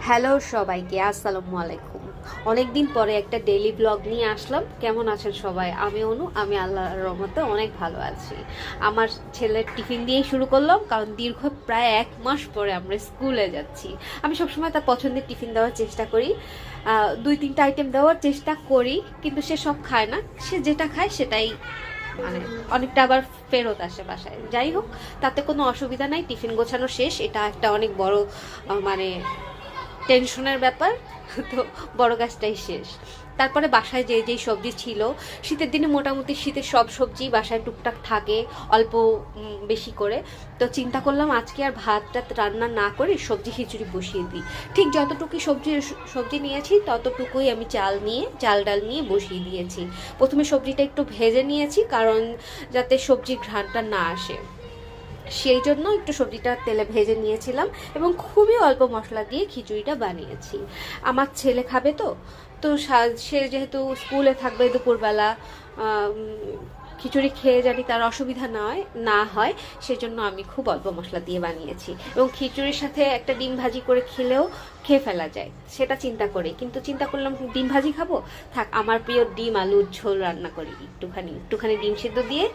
Hello সবাইকে, আসসালামু আলাইকুম। অনেকদিন পরে একটা ডেইলি ব্লগ নিয়ে আসলাম। কেমন আছেন সবাই? আমি অনু, আমি আল্লাহর রহমতে অনেক ভালো আছি। আমার ছেলের টিফিন দিয়েই শুরু করলাম, কারণ দীর্ঘ প্রায় 1 মাস পরে আমরা স্কুলে যাচ্ছি। আমি সবসময় তার পছন্দের টিফিন দেওয়ার চেষ্টা করি, 2-3টা আইটেম দেওয়ার চেষ্টা করি, কিন্তু সে সব খায় না। সে যেটা খায় সেটাই মানে অনেকটা আবার ফেরত আসে বাসায়। যাই হোক, তাতে কোনো অসুবিধা নাই। টিফিন গোছানো শেষ, এটা একটা অনেক বড় মানে টেনশনের ব্যাপার। তো বড় কাজটাই শেষ। তারপরে বাসায় যে যেই সবজি ছিল, শীতের দিনে মোটামুটি শীতের সব সবজি বাসায় টুকটাক থাকে, অল্প বেশি করে। তো চিন্তা করলাম আজকে আর ভাত টাত রান্না না করে সবজি খিচুড়ি বসিয়ে দিই। ঠিক যতটুকু সবজি নিয়েছি ততটুকুই আমি চাল ডাল নিয়ে বসিয়ে দিয়েছি। প্রথমে সবজিটা একটু ভেজে নিয়েছি, কারণ যাতে সবজির ঘ্রাণটা না আসে, সেই জন্য একটু সবজিটা তেলে ভেজে নিয়েছিলাম এবং খুবই অল্প মশলা দিয়ে খিচুড়িটা বানিয়েছি। আমার ছেলে খাবে তো, তো সে যেহেতু স্কুলে থাকবে দুপুরবেলা, খিচুড়ি খেয়ে জানি তার অসুবিধা না হয়, সেজন্য আমি খুব অল্প মশলা দিয়ে বানিয়েছি। এবং খিচুড়ির সাথে একটা ডিম ভাজি করে খেলেও খেয়ে ফেলা যায়, সেটা চিন্তা করে। কিন্তু চিন্তা করলাম ডিম ভাজি খাবো, থাক আমার প্রিয় ডিম আলুর ঝোল রান্না করি। একটুখানি ডিম সিদ্ধ দিয়ে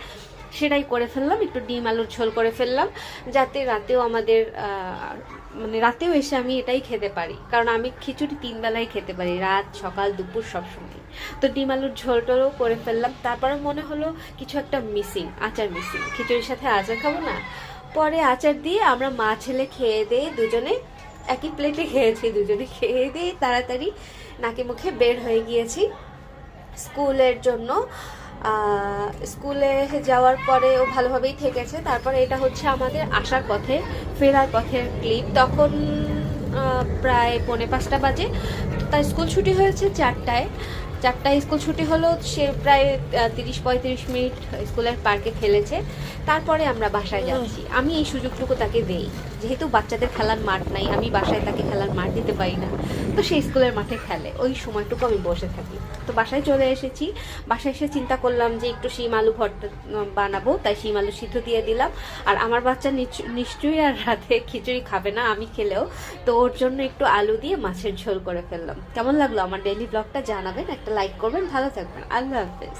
সেটাই করে ফেললাম, একটু ডিম আলুর ঝোল করে ফেললাম, যাতে রাতেও আমাদের মানে রাতেও এসে আমি এটাই খেতে পারি। কারণ আমি খিচুড়ি 3 বেলায় খেতে পারি, রাত সকাল দুপুর সব সময়। তো ডিম আলুর ঝোলটাও করে ফেললাম। তারপরে মনে হলো কিছু একটা মিসিং, আচার মিসিং। খিচুড়ির সাথে আচার খাবো না, পরে আচার দিয়ে আমরা মা ছেলে খেয়ে দিয়ে দুজনে একই প্লেটে খেয়েছি। দুজনে খেয়ে দিয়ে তাড়াতাড়ি নাকে মুখে বের হয়ে গিয়েছি স্কুলের জন্য। স্কুলে যাওয়ার পরে ও ভালোভাবেই থেকেছে। তারপরে এটা হচ্ছে আমাদের আসার পথে, ফেরার পথের ক্লিপ। তখন প্রায় 4:45 বাজে। তার স্কুল ছুটি হয়েছে 4টায়। স্কুল ছুটি হলো, সে প্রায় 30-35 মিনিট স্কুলের পার্কে খেলেছে। তারপরে আমরা বাসায় যাচ্ছি। আমি এই সুযোগটুকু তাকে দেই, যেহেতু বাচ্চাদের খেলার মাঠ নাই, আমি বাসায় তাকে খেলার মাঠ দিতে পারি না, তো সে স্কুলের মাঠে খেলে। ওই সময়টুকু আমি বসে থাকি। তো বাসায় চলে এসেছি। বাসায় এসে চিন্তা করলাম যে একটু শিম আলু ভর্তা বানাবো, তাই শিম আলু সিদ্ধ দিয়ে দিলাম। আর আমার বাচ্চা নিশ্চয়ই আর রাতে খিচুড়ি খাবে না, আমি খেলেও। তো ওর জন্য একটু আলু দিয়ে মাছের ঝোল করে ফেললাম। কেমন লাগলো আমার ডেইলি ব্লগটা জানাবেন, একটা লাইক করবেন, ভালো থাকবেন। আল্লাহ হাফেজ।